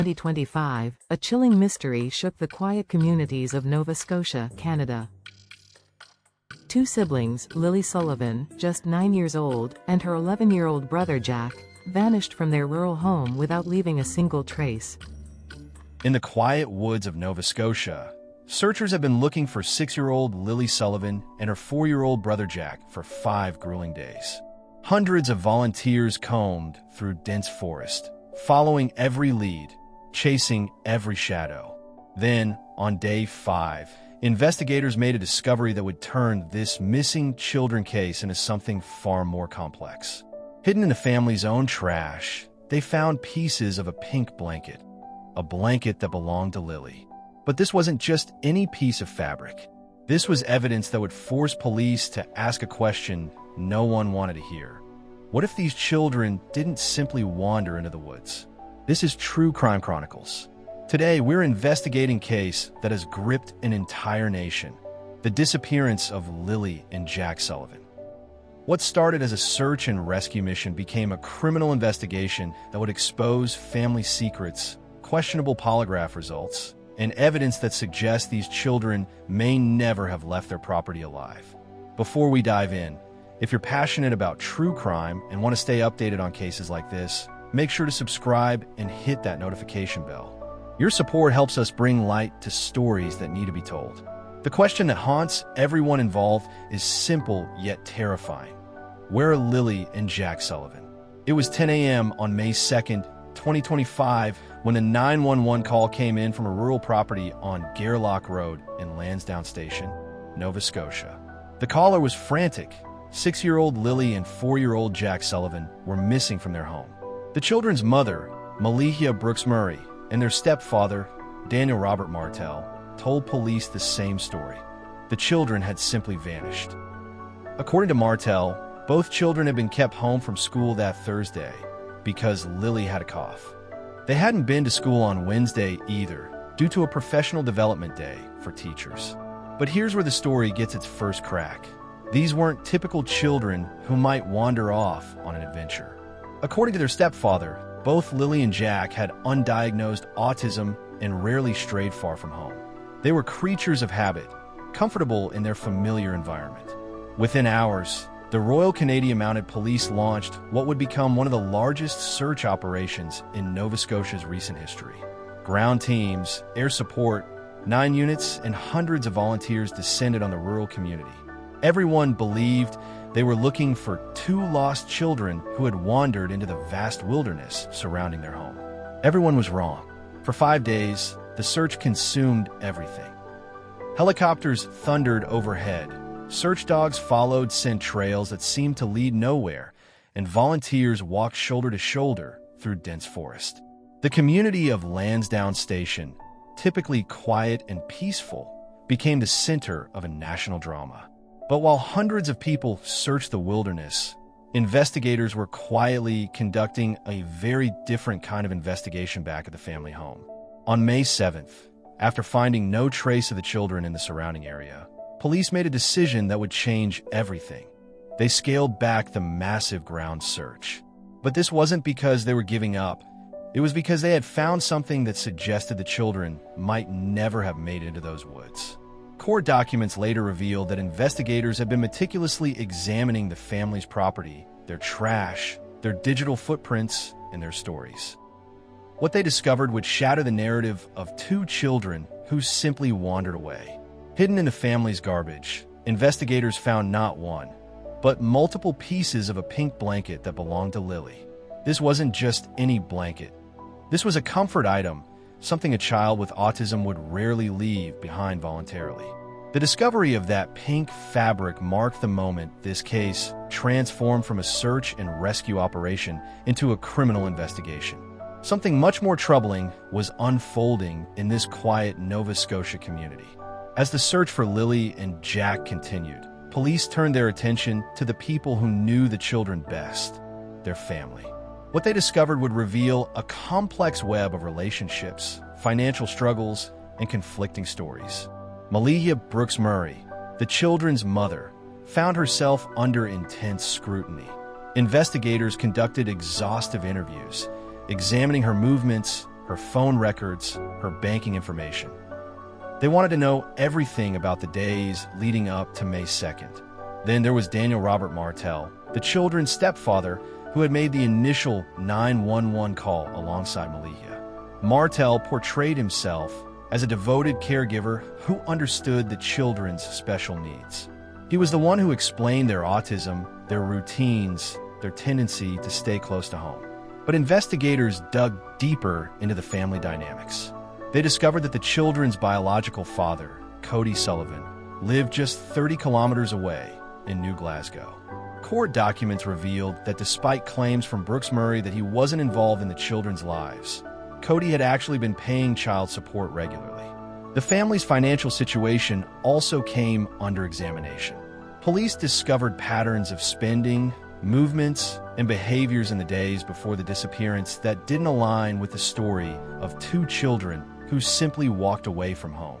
2025, a chilling mystery shook the quiet communities of Nova Scotia, Canada. Two siblings, Lilly Sullivan, just 9 years old, and her 11-year-old brother Jack, vanished from their rural home without leaving a single trace. In the quiet woods of Nova Scotia, searchers have been looking for 6-year-old Lilly Sullivan and her 4-year-old brother Jack for 5 grueling days. Hundreds of volunteers combed through dense forest, following every lead, chasing every shadow. Then, on day 5, investigators made a discovery that would turn this missing children case into something far more complex. Hidden in the family's own trash, they found pieces of a pink blanket, a blanket that belonged to Lilly. But this wasn't just any piece of fabric. This was evidence that would force police to ask a question no one wanted to hear. What if these children didn't simply wander into the woods? This is True Crime Chronicles. Today, we're investigating a case that has gripped an entire nation: the disappearance of Lilly and Jack Sullivan. What started as a search and rescue mission became a criminal investigation that would expose family secrets, questionable polygraph results, and evidence that suggests these children may never have left their property alive. Before we dive in, if you're passionate about true crime and want to stay updated on cases like this, make sure to subscribe and hit that notification bell. Your support helps us bring light to stories that need to be told. The question that haunts everyone involved is simple yet terrifying. Where are Lilly and Jack Sullivan? It was 10 a.m. on May 2nd, 2025, when a 911 call came in from a rural property on Gairloch Road in Lansdowne Station, Nova Scotia. The caller was frantic. 6-year-old Lilly and 4-year-old Jack Sullivan were missing from their home. The children's mother, Malihia Brooks Murray, and their stepfather, Daniel Robert Martell, told police the same story. The children had simply vanished. According to Martell, both children had been kept home from school that Thursday because Lilly had a cough. They hadn't been to school on Wednesday either, due to a professional development day for teachers. But here's where the story gets its first crack. These weren't typical children who might wander off on an adventure. According to their stepfather, both Lilly and Jack had undiagnosed autism and rarely strayed far from home. They were creatures of habit, comfortable in their familiar environment. Within hours, the Royal Canadian Mounted Police launched what would become one of the largest search operations in Nova Scotia's recent history. Ground teams, air support, 9 units, and hundreds of volunteers descended on the rural community. Everyone believed they were looking for 2 lost children who had wandered into the vast wilderness surrounding their home. Everyone was wrong. For 5 days, the search consumed everything. Helicopters thundered overhead. Search dogs followed scent trails that seemed to lead nowhere, and volunteers walked shoulder to shoulder through dense forest. The community of Lansdowne Station, typically quiet and peaceful, became the center of a national drama. But while hundreds of people searched the wilderness, investigators were quietly conducting a very different kind of investigation back at the family home. On May 7th, after finding no trace of the children in the surrounding area, police made a decision that would change everything. They scaled back the massive ground search. But this wasn't because they were giving up. It was because they had found something that suggested the children might never have made it into those woods. Court documents later revealed that investigators had been meticulously examining the family's property, their trash, their digital footprints, and their stories. What they discovered would shatter the narrative of 2 children who simply wandered away. Hidden in the family's garbage, investigators found not one, but multiple pieces of a pink blanket that belonged to Lilly. This wasn't just any blanket. This was a comfort item, something a child with autism would rarely leave behind voluntarily. The discovery of that pink fabric marked the moment this case transformed from a search and rescue operation into a criminal investigation. Something much more troubling was unfolding in this quiet Nova Scotia community. As the search for Lilly and Jack continued, police turned their attention to the people who knew the children best, their family. What they discovered would reveal a complex web of relationships, financial struggles, and conflicting stories. Malihia Brooks Murray, the children's mother, found herself under intense scrutiny. Investigators conducted exhaustive interviews, examining her movements, her phone records, her banking information. They wanted to know everything about the days leading up to May 2nd. Then there was Daniel Robert Martell, the children's stepfather, who had made the initial 911 call alongside Malia. Martell portrayed himself as a devoted caregiver who understood the children's special needs. He was the one who explained their autism, their routines, their tendency to stay close to home. But investigators dug deeper into the family dynamics. They discovered that the children's biological father, Cody Sullivan, lived just 30 kilometers away in New Glasgow. Court documents revealed that despite claims from Brooks Murray that he wasn't involved in the children's lives, Cody had actually been paying child support regularly. The family's financial situation also came under examination. Police discovered patterns of spending, movements, and behaviors in the days before the disappearance that didn't align with the story of two children who simply walked away from home.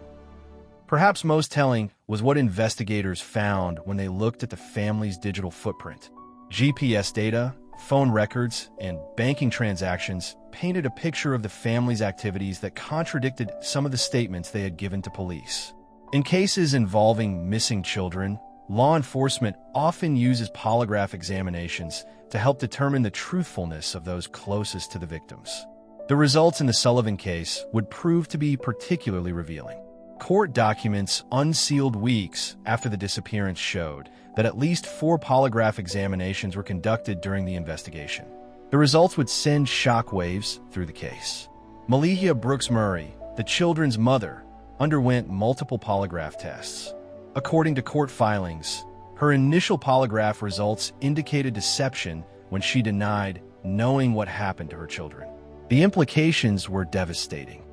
Perhaps most telling was what investigators found when they looked at the family's digital footprint. GPS data, phone records, and banking transactions painted a picture of the family's activities that contradicted some of the statements they had given to police. In cases involving missing children, law enforcement often uses polygraph examinations to help determine the truthfulness of those closest to the victims. The results in the Sullivan case would prove to be particularly revealing. Court documents unsealed weeks after the disappearance showed that at least 4 polygraph examinations were conducted during the investigation. The results would send shockwaves through the case. Malia Brooks Murray, the children's mother, underwent multiple polygraph tests. According to court filings, her initial polygraph results indicated deception when she denied knowing what happened to her children. The implications were devastating.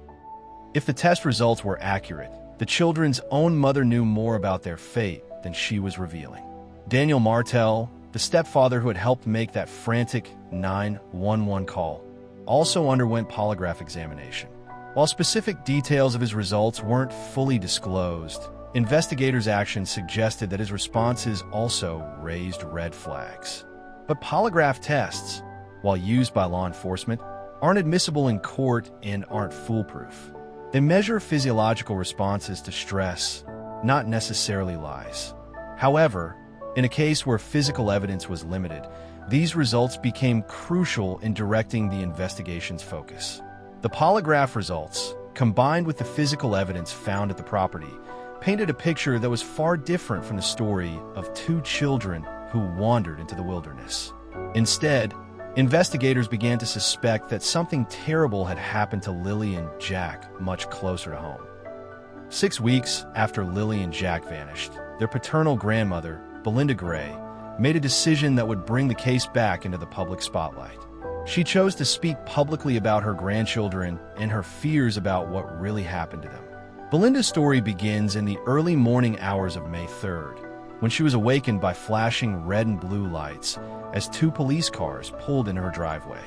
If the test results were accurate, the children's own mother knew more about their fate than she was revealing. Daniel Martell, the stepfather who had helped make that frantic 911 call, also underwent polygraph examination. While specific details of his results weren't fully disclosed, investigators' actions suggested that his responses also raised red flags. But polygraph tests, while used by law enforcement, aren't admissible in court and aren't foolproof. They measure physiological responses to stress, not necessarily lies. However, in a case where physical evidence was limited, these results became crucial in directing the investigation's focus. The polygraph results, combined with the physical evidence found at the property, painted a picture that was far different from the story of two children who wandered into the wilderness. Instead, investigators began to suspect that something terrible had happened to Lilly and Jack much closer to home. 6 weeks after Lilly and Jack vanished, their paternal grandmother, Belinda Gray, made a decision that would bring the case back into the public spotlight. She chose to speak publicly about her grandchildren and her fears about what really happened to them. Belinda's story begins in the early morning hours of May 3rd, when she was awakened by flashing red and blue lights as 2 police cars pulled into her driveway.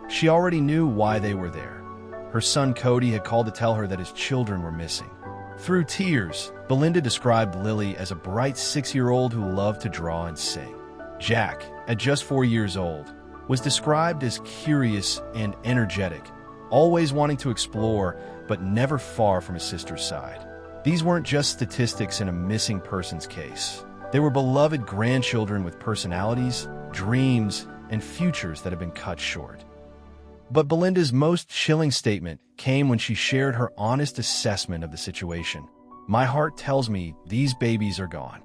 She already knew why they were there. Her son Cody had called to tell her that his children were missing. Through tears, Belinda described Lilly as a bright 6-year-old who loved to draw and sing. Jack, at just 4 years old, was described as curious and energetic, always wanting to explore, but never far from his sister's side. These weren't just statistics in a missing persons case. They were beloved grandchildren with personalities, dreams, and futures that had been cut short. But Belinda's most chilling statement came when she shared her honest assessment of the situation. "My heart tells me these babies are gone."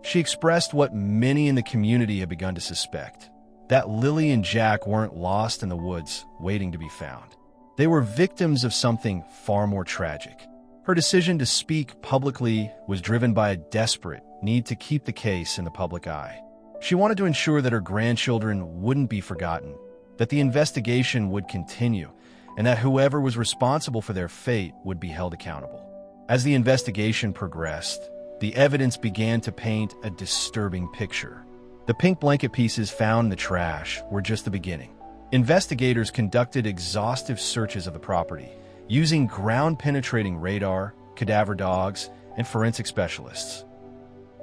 She expressed what many in the community had begun to suspect, that Lilly and Jack weren't lost in the woods waiting to be found. They were victims of something far more tragic. Her decision to speak publicly was driven by a desperate need to keep the case in the public eye. She wanted to ensure that her grandchildren wouldn't be forgotten, that the investigation would continue, and that whoever was responsible for their fate would be held accountable. As the investigation progressed, the evidence began to paint a disturbing picture. The pink blanket pieces found in the trash were just the beginning. Investigators conducted exhaustive searches of the property, using ground-penetrating radar, cadaver dogs, and forensic specialists.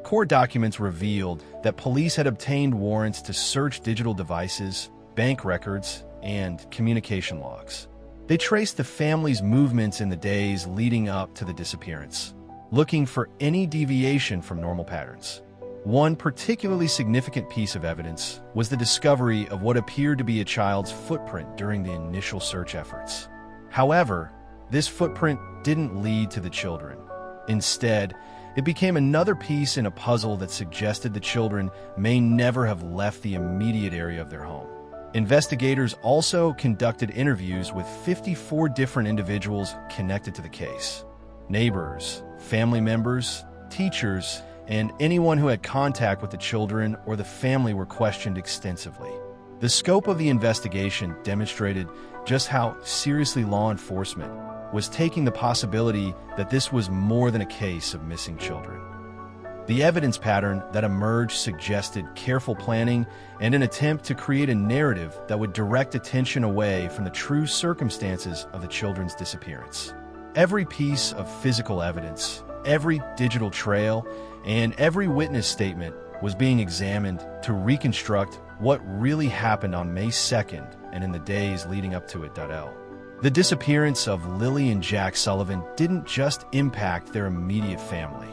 Court documents revealed that police had obtained warrants to search digital devices, bank records, and communication logs. They traced the family's movements in the days leading up to the disappearance, looking for any deviation from normal patterns. One particularly significant piece of evidence was the discovery of what appeared to be a child's footprint during the initial search efforts. However, this footprint didn't lead to the children. Instead, it became another piece in a puzzle that suggested the children may never have left the immediate area of their home. Investigators also conducted interviews with 54 different individuals connected to the case. Neighbors, family members, teachers, and anyone who had contact with the children or the family were questioned extensively. The scope of the investigation demonstrated just how seriously law enforcement was taking the possibility that this was more than a case of missing children. The evidence pattern that emerged suggested careful planning and an attempt to create a narrative that would direct attention away from the true circumstances of the children's disappearance. Every piece of physical evidence, every digital trail, and every witness statement was being examined to reconstruct what really happened on May 2nd and in the days leading up to it. The disappearance of Lilly and Jack Sullivan didn't just impact their immediate family.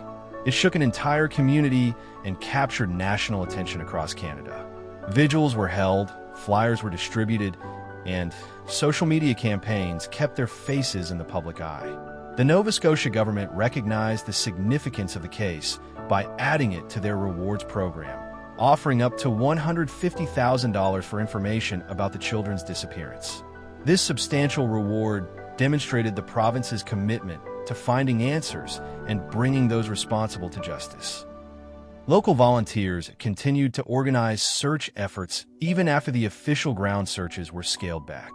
It shook an entire community and captured national attention across Canada. Vigils were held, flyers were distributed, and social media campaigns kept their faces in the public eye. The Nova Scotia government recognized the significance of the case by adding it to their rewards program, offering up to $150,000 for information about the children's disappearance. This substantial reward demonstrated the province's commitment to finding answers and bringing those responsible to justice. Local volunteers continued to organize search efforts even after the official ground searches were scaled back.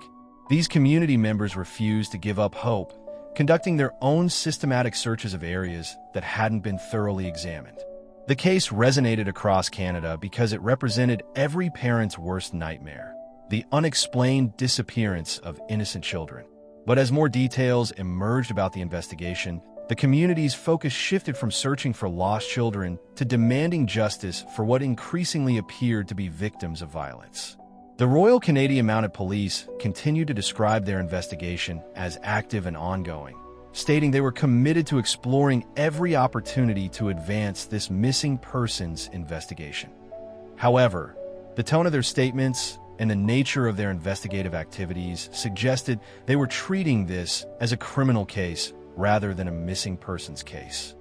These community members refused to give up hope, conducting their own systematic searches of areas that hadn't been thoroughly examined. The case resonated across Canada because it represented every parent's worst nightmare: the unexplained disappearance of innocent children. But as more details emerged about the investigation, the community's focus shifted from searching for lost children to demanding justice for what increasingly appeared to be victims of violence. The Royal Canadian Mounted Police continued to describe their investigation as active and ongoing, stating they were committed to exploring every opportunity to advance this missing persons investigation. However, the tone of their statements and the nature of their investigative activities suggested they were treating this as a criminal case rather than a missing persons case.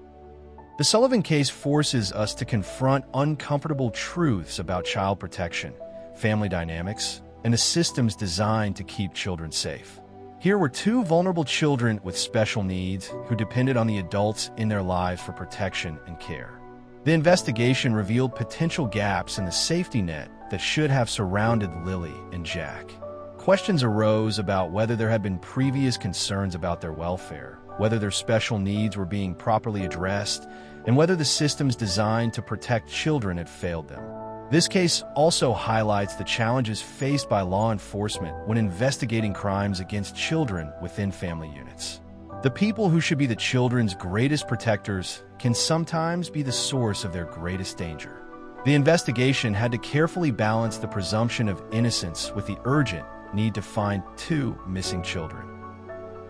The Sullivan case forces us to confront uncomfortable truths about child protection, family dynamics, and the systems designed to keep children safe. Here were two vulnerable children with special needs who depended on the adults in their lives for protection and care. The investigation revealed potential gaps in the safety net that should have surrounded Lilly and Jack. Questions arose about whether there had been previous concerns about their welfare, whether their special needs were being properly addressed, and whether the systems designed to protect children had failed them. This case also highlights the challenges faced by law enforcement when investigating crimes against children within family units. The people who should be the children's greatest protectors can sometimes be the source of their greatest danger. The investigation had to carefully balance the presumption of innocence with the urgent need to find two missing children.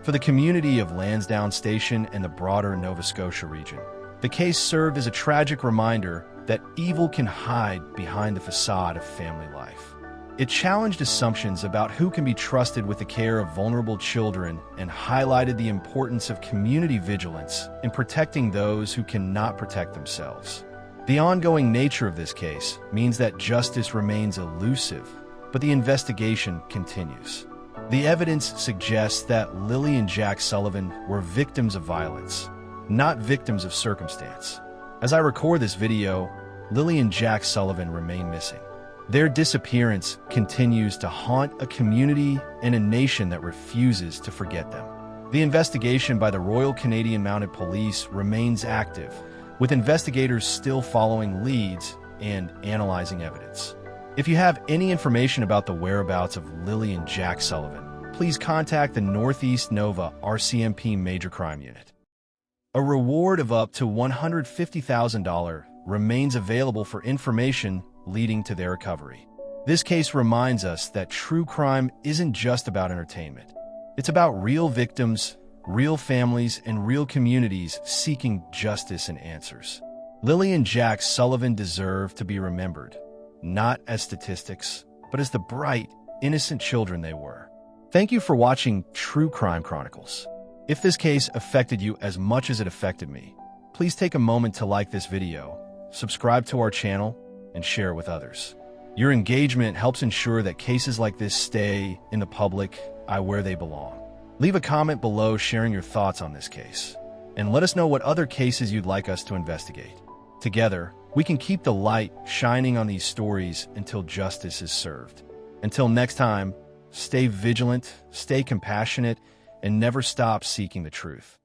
For the community of Lansdowne Station and the broader Nova Scotia region, the case served as a tragic reminder that evil can hide behind the facade of family life. It challenged assumptions about who can be trusted with the care of vulnerable children and highlighted the importance of community vigilance in protecting those who cannot protect themselves. The ongoing nature of this case means that justice remains elusive, but the investigation continues. The evidence suggests that Lilly and Jack Sullivan were victims of violence, not victims of circumstance. As I record this video, Lilly and Jack Sullivan remain missing. Their disappearance continues to haunt a community and a nation that refuses to forget them. The investigation by the Royal Canadian Mounted Police remains active, with investigators still following leads and analyzing evidence. If you have any information about the whereabouts of Lilly and Jack Sullivan, please contact the Northeast Nova RCMP Major Crime Unit. A reward of up to $150,000 remains available for information leading to their recovery. This case reminds us that true crime isn't just about entertainment. It's about real victims, real families, and real communities seeking justice and answers. Lilly and Jack Sullivan deserve to be remembered, not as statistics, but as the bright, innocent children they were. Thank you for watching True Crime Chronicles. If this case affected you as much as it affected me, please take a moment to like this video, subscribe to our channel, and share it with others. Your engagement helps ensure that cases like this stay in the public eye where they belong. Leave a comment below sharing your thoughts on this case, and let us know what other cases you'd like us to investigate. Together, we can keep the light shining on these stories until justice is served. Until next time, stay vigilant, stay compassionate, and never stop seeking the truth.